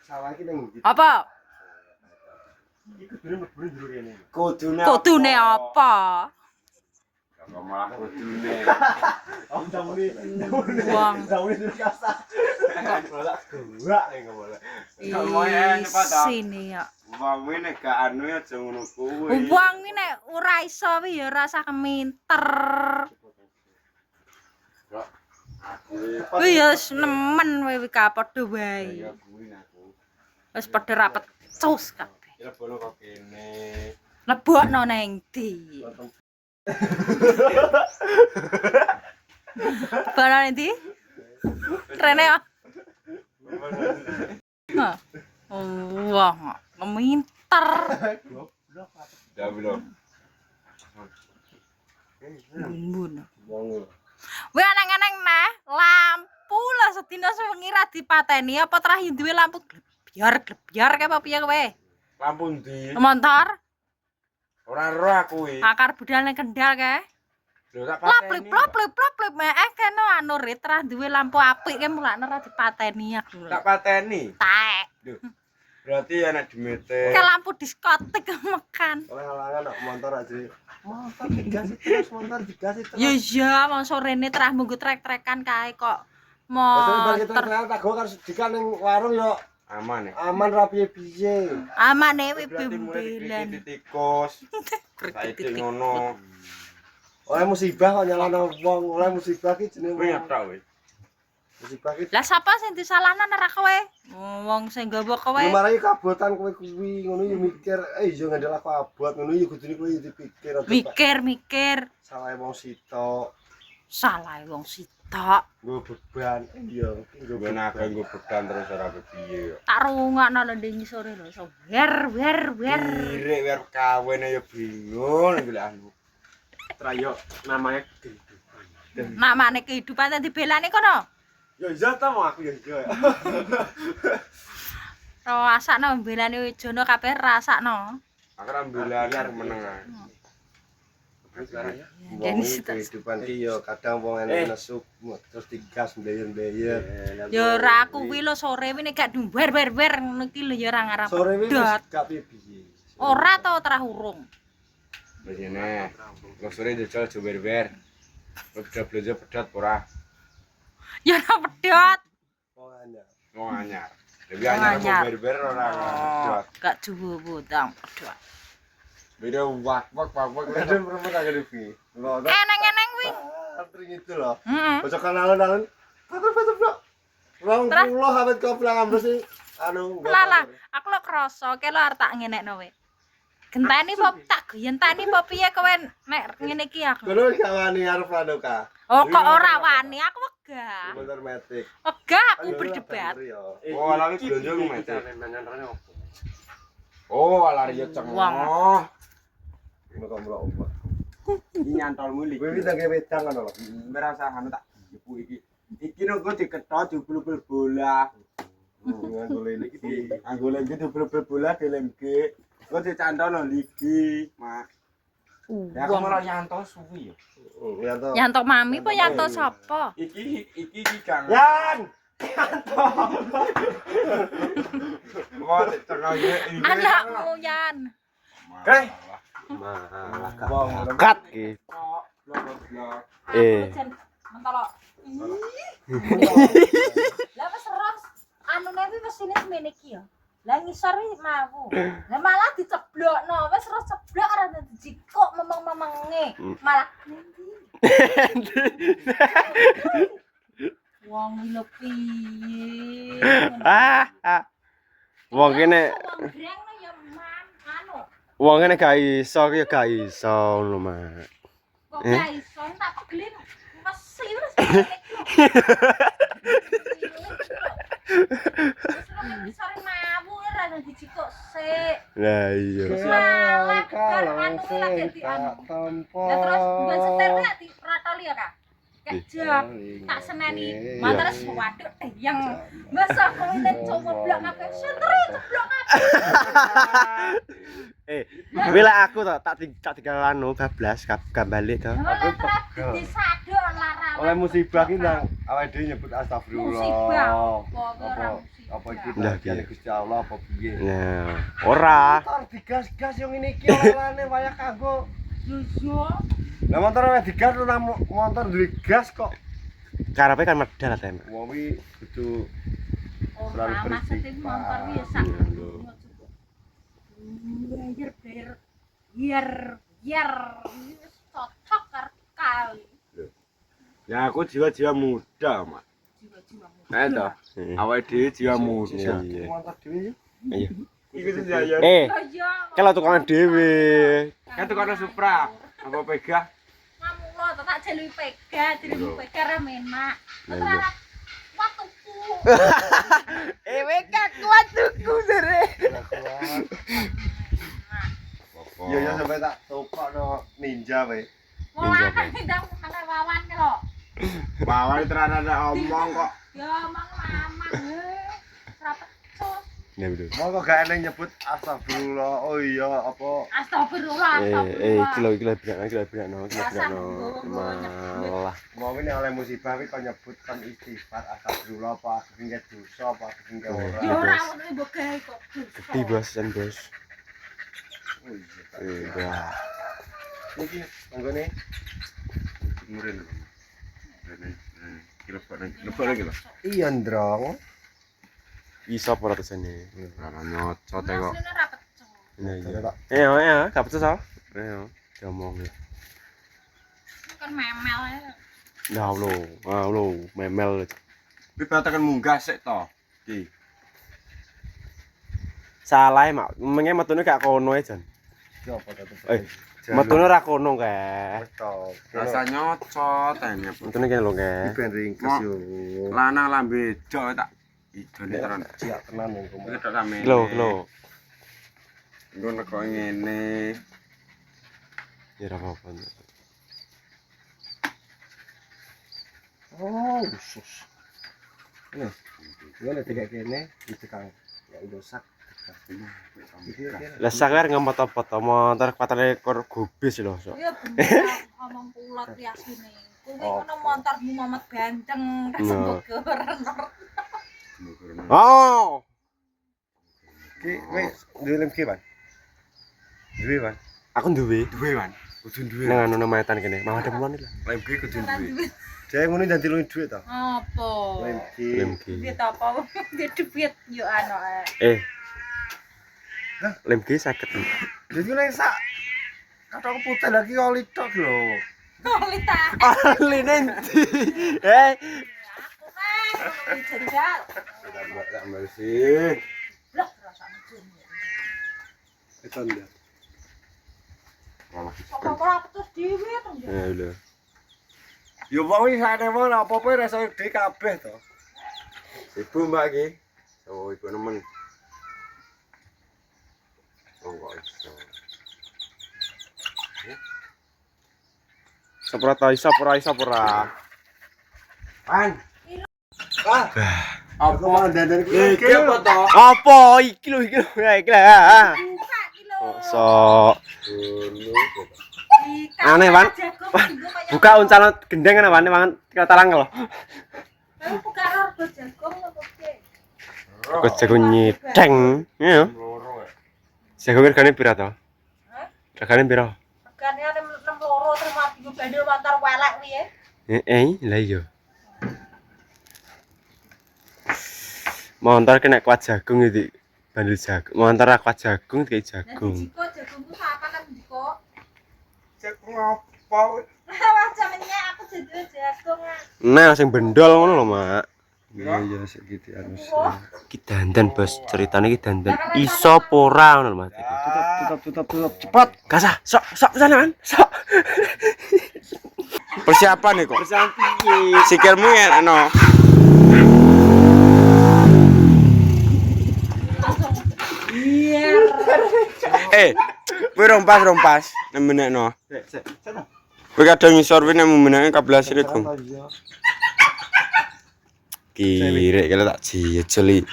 Sawah iki ning ndi? Apa? Iki kudune mlebu njero kene. Kudune apa? Kok malah kudune. Oh, jamune. Wong. Jamune dirasa. Bolak gua ning boleh. Sini ya. Wong nek gak anu aja ngono kuwi. Wong iki nek ora iso wi ya rasa keminter. Kuwi ya nemen kowe ka padha wae. Ya kuwi aku. Wis padha ra pecus kabeh. Ya bono kok kene. Lebokno nang ndi? Bana ndi? Rene ya. Nah. Wah, keminter. Ya belum. Bumbun. Wong. Kowe aneng-aneng neh, lampu lah sedina sewengi ra dipateni apa terakhir duwe lampu glebyar kae apa piye kowe? Lampu ndi? Montor, Ora ero aku iki. akar budal ning Kendal kae. Lho tak Plop pateni. plop mek kene anu rit ra duwe lampu apik kae mulane ra dipateni aku. Tak pateni. Taek. Lho. Berarti anak demete. Kae lampu diskotik mekan. Orang-orangan nok motor aja. Motor digas terus motor digas terus. Ya iya, mau sorene terah munggo trek-trekan kae kok. Motor kita Motor tak go karo dikan ning warung yo Aman ya. aman ra piye-piye. amane wi Berarti mulai bembelan. dikit tikus. Saiki ngono. Oleh musibah kok nyalano wong, oleh musibah ki jenenge Kuwi nyetok kowe. musibah ki. Lah sapa sing disalahno ora kowe? Wong sing nggawa kowe. Lumarai kabotan kowe kuwi ngono yo mikir, yo ngandel aku abot ngono yo kudune kowe yo dipikir Mikir. salah wong sitok, Salah wong sitok. nggo beban. Iya, nggo Gue naga gue beban terus ora piye. Tak rungokno lho ndek ngisore lho. So wer. Direk biar kawin ayo bingung golek anu. Trayo namanya kehidupan. Namane kehidupan tadi belane kono. Ya iya ta mau aku ya iya. Rasakno belane Wijono kabeh rasakno. Aku ra mbelani arep meneng ae. Jadi Kehidupan ki yo kadang wong enek nesu terus digas mbeyer-mbeyer. ya ora kuwi lho sore wi nek gak wer ngono iki lho ya ora ngarep. Sore wis pedhot. gak piye-piye. Ora to terah urung. Wis ngene. Wong sore jajal aja ber-ber. Udah belanja pedot ora. Ya ora pedhot. Wong anyar. Wong anyar. Dewi anyar Anyar. ber-ber ora pedot. Gak juwo tang pedhot. Beda wak Kadang perempuan agak depi. Ngono. Eneng-eneng wi. Antri gitu loh. Heeh. Bocah alun-alun. Betul. Rong pulo habet koplang ambres sih. Anu. Lala, aku lo krasa ke lo arep tak ngenekno we. Genteni pop tak genteni pop piye kowe nek ngene iki aku. Kulo gak wani arep anu ka. Oh kok ora wani aku wegah. Motor metik. Wegah aku berdebat. Oh, lali belanja ku mete. Oh, lari yo cengoh. Kok mlok opo. Iki nyantol muli. Kowe iki nang wedang ngono lho. Merasa anu tak ibu iki. Iki nek go diketot jebul bola. Nganggo iki. Anggole iki jebul bola dilemke. Go dicantono ligi, Mak. Ya aku malah nyanto suwi yo. Ya to. Yanto mami apa yanto sapa? Iki Kang. Yan. Wah, tengah iki. Anakmu Yan. Oke. Malah Kat ki. Eh. Mentolo. Lah wis ros anune kuwi mesine semene iki ya. Lah ngisor iki mau. Lah malah diceblokno, wis ros ceblok ora dijikuk memeng-memenge. Malah wong lho piye. Wong kene Wong greng ya anu. wong kene gak iso ya gak iso ngono, Mak. Kok gak iso tak pegelin mesin wis. Sore mawu ora dijikuk sik. Lah iya. Malah kalau anu lagi di anu. tak tampa. Lah terus mbak setir nek diratoli ya, Kak? Kejak tak seneni. Malah terus waduh yang masa kowe coba blok kabeh sentre ceblok kabeh. Bila aku to tak tinggal anu bablas gak balik to. Malah terus disadok lara. Oleh musibah ki nang awake dhewe nyebut astagfirullah. Musibah. Apa ora musibah? apa iki Lah, bagian piye? Gusti Allah apa piye. Nah, ora. Motor digas-gas yang ini iki oleh wayah kanggo. Yo. Lah motor wis digas ora motor duwe gas kok. Karepe kan medal ta, Mak. Wong iki kudu Selalu Ora maksud iki beristighfar. motor ya sak. Biar cocok kali. Ya aku jiwa-jiwa muda, Mak. Jiwa-jiwa Nah, toh. Awake dhewe jiwa muda. Iya. motor dhewe. Iya. Iki sing jaya. Iya. Kalau tukangan dhewe. Kan tukang Supra. Apa pegah? Ngamulo to tak jelui pega, jelui pega ra menak. Ora watuku. WK kuat tuku sere. Iya ya sampai tak tokokno ninja wae. Mulane ndang ana wawan lho. Bawah terana omong kok. Ya omong mamang ora pecus. Nah, betul. Mau kok gak enek nyebut astagfirullah. Oh iya apa Astagfirullah, Iki lho berakno. Malah. mau ini oleh musibah iki kok nyebut kan istighfar astagfirullah apa ketinggal dosa apa ketinggal ora. Ya ora ngono mbok gawe kok. Gede bos dan bos. Oh iya. Iya. Iki anggone Murin. Kira lagi lho. iya ndrong. Iso apa ratusane? Ora nyocot e kok. Maksudnya ora pecus. Iya. Iya, gak pecus ah. Iya, diomong. Kan memel ya. Nah, lo, memel. Tapi tekan munggah sik to. Iki. Salah mak, mengen metune gak kono e jan. Coba tetep. Metune ora kono kae. Betul. Rasa nyocot ene. Metune kene lho kae. Iki ben ringkes yo. Lanang lambe jok tak idone tenan. Siap tenan wong Iki kowe. tok rame. Lho. Ngono kok ngene. Ya ora apa-apa. Oh, usus. Ini. Ini tiga kene ditekan. Ya dosak. Lah sakar ngemot-otot motor patale ekor gobis lho sok. Ya bener ngomong kulot ya sini. Kuwi ngono montormu Mamat Bandeng kasembok Oh. Ki wis duwe lem ki, Ban. Duwe, Ban. Aku duwe Duwe wan. Kudu duwe. nang anu maetan kene. Mau ada mulane lho. Lem ki kudu duwe. Saya ngono janti luwih duwe to. Apa? Lem ki. Lemki. Duit apa? Duit yo anu ae. Lemki sakit. Jadi nek sak kataku putih lagi oli tok lho. Lita. Ali nanti. Aku kan jendal. Tak bersih. Lah rasane jeneng. Itu ndak. Kok ora putus dhewe to. Ya lho. Yo wong iki sakne wong apa-apa rasa dhewe kabeh to. Ibu mbak iki. Oh, ibu nemen. Oh, kok iso. Sapura. Pan. Ah, Apa dandan iki apa to? Apa iki lho ya iki lah. Buka iki lho. Sok. Ika, Aneh, Wan. jagung juga kayak Buka uncal gendeng kan wane mangan talang lho. Ayo buka rego jagung apa piye? Kok jagung nyedeng. Ya. Loro. Jagung regane pira to? Hah? Regane pira? Regane 62 terus mati bandel motor welek piye? Lah iya. Montor kena kuat jagung iki. Bandel jagung. Montor ra kuat jagung kayak jagung. Jiko jagungku apa kan jiko? Jagung apa? Wajah menyek aku jadi jagung. Nah, sing bendol ngono lho, Mak. Iya iya segitu harus. Iki dandan, Bos. Ceritane iki dandan. Iso apa ora ngono lho, Mas. Tutup cepat. Gasah, sok sana kan. Sok. Persiapan nih kok. Persiapan piye? Sikilmu ya no. Iya. Kowe rompas. Nemenekno. Kowe kadang ngisor wene memenake kablas iki, Gung. Kirek kalau tak jejeli.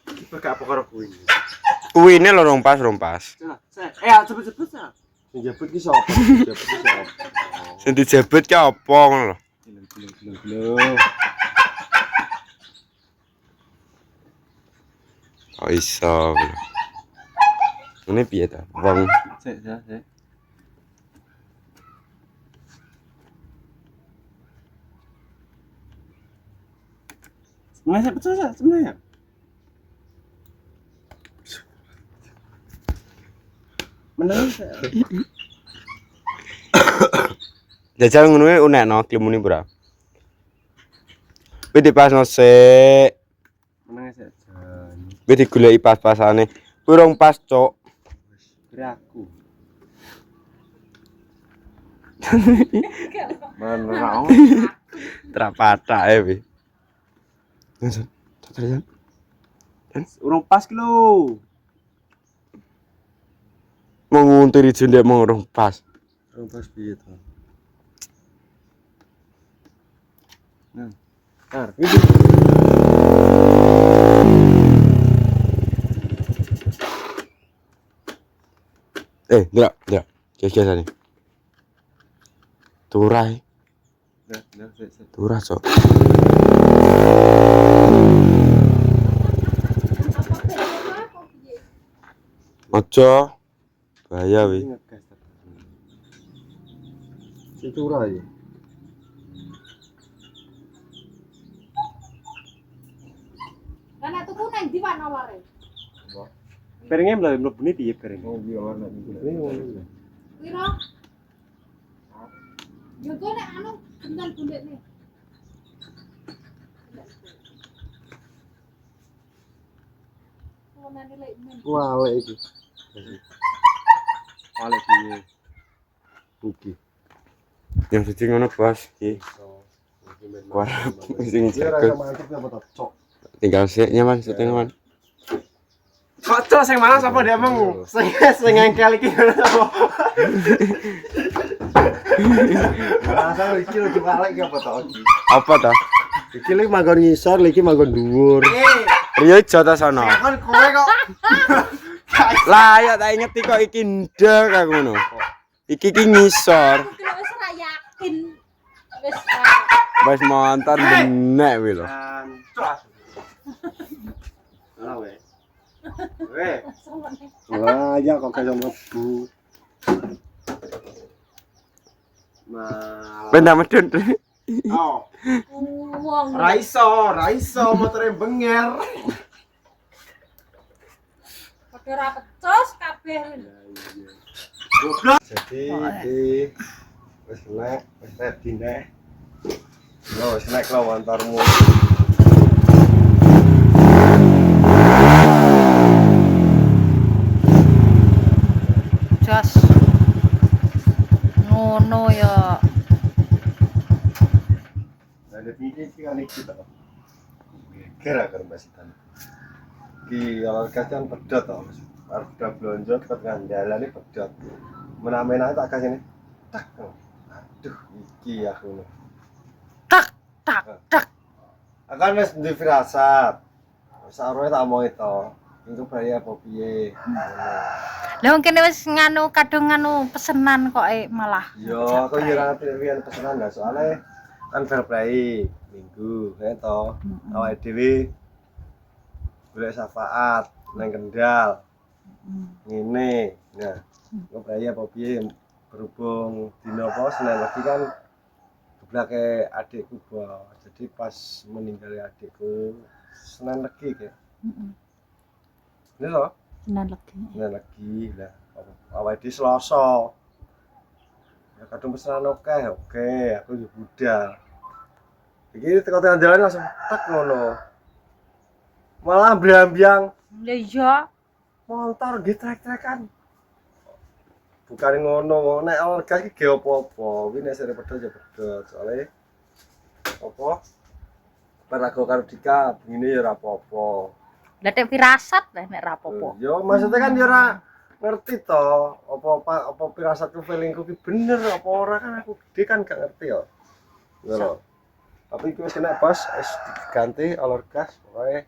Iki gak apa karo kuwi. Kuwine lho rompas. Cepet-cepet sa. Sing jebut ki sapa? Sing dijebut ki apa ngono lho. Belum. Oh iso. Ini piye ta? Wong Sik. Sebenarnya betul sebenarnya. Menangis. jajal ngono kuwi unekno klimune pura. Kuwi dipasno sik. Menangis jan. Kuwi digoleki pas-pasane. Kuwi rong pas, Cuk. Kira aku. Menerang. Trapatake kuwi. Urung pas ki lho. Mau nguntiri jendek mau rong pas. Urung pas piye to? Nah. Ndelok. Jas-jasane. Turah. Sik. Turah, Cuk. Aja. Bahaya wi. Si curah iki. Lah nek tuku nang ndi Pak nomore? Piringnya mlebu ni piye piring? Oh iya ana iki. Piro? Yo kok nek anu gentan buntutne. Oh nanti lek men. Wale iki. Wale piye? Iki. Yang suci ngono, Bos. Iki. Kuwi sing Dia jago. rasa mantep apa tak cok. Tinggal sik nyaman, setengah. Kok cok sing mana sapa dia emang? Sing engkel iki sapa? Rasa iki lho diwalek iki apa tak iki. Apa ta? Iki lek manggon ngisor, iki manggon dhuwur. Riyo aja ta sono. Kan kowe kok. Lah ya tak inget kok iki ndek aku ngono. Iki ngisor. Aku kira wis ora yakin. Wis Wis montor benek kuwi lho. Cok. Ala we. Weh. Wah, ya kok kaya mlebu. Benda medun. Oh. wong. Raiso motore benger. Padha ora pecos kabeh. Goblok. Jadi wis nek, wis ready nek. Yo wis nek lho antarmu. Jos. Ngono ya. Ada iki kan iki to. Kira karo basitan. Ki ala kacan pedot to. Arep udah blonjo ket ngandalane pedot. Menamenake tak kasih ini. Tak. Aduh, iki aku. Tak. Akan wis duwe firasat. Saroe tak omong itu. Iku bahaya apa piye? Lah wong kene wis nganu kadung nganu pesenan kok malah. Yo, aku yo ora piye pesanan lah soalnya kan fair play minggu ya to. Awake dhewe golek syafaat nang Kendal. Ngene. Nah, kok bahaya apa piye berhubung dino apa Senin lagi kan geblake adikku bos. Jadi pas meninggal adikku Senin lagi kayak. Ini loh. Senin lagi lah. Awake dhewe Selasa. Ya kadung pesanan oke, aku yo budal. Iki teko tengah jalan langsung tak ngono. Malah brambyang Lah iya. motor nggih trek-trekan. Bukan ngono, nek orgas iki ge apa-apa, kuwi nek sare pedhot ya pedhot. Soale apa? Parago karo Dika begini ya ora apa-apa. Lah nek firasat lah nek ra apa-apa. Yo maksudnya kan ya ora ngerti to, apa pirasatku feelingku ki bener apa ora kan aku gede kan gak ngerti yo. Ngono. Tapi iki wis kena pas wis diganti alur gas pokoke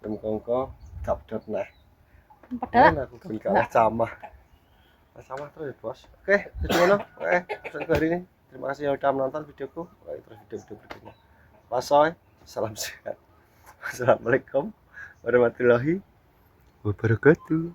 dem kongko gak pedhot nah. Padahal Aku ben gak camah. Camah terus ya, Bos. Oke, wis ngono. Oke, sampai hari ini. Terima kasih yang sudah menonton videoku. Terus video-video berikutnya. Pasoy, salam sehat. Assalamualaikum warahmatullahi wabarakatuh.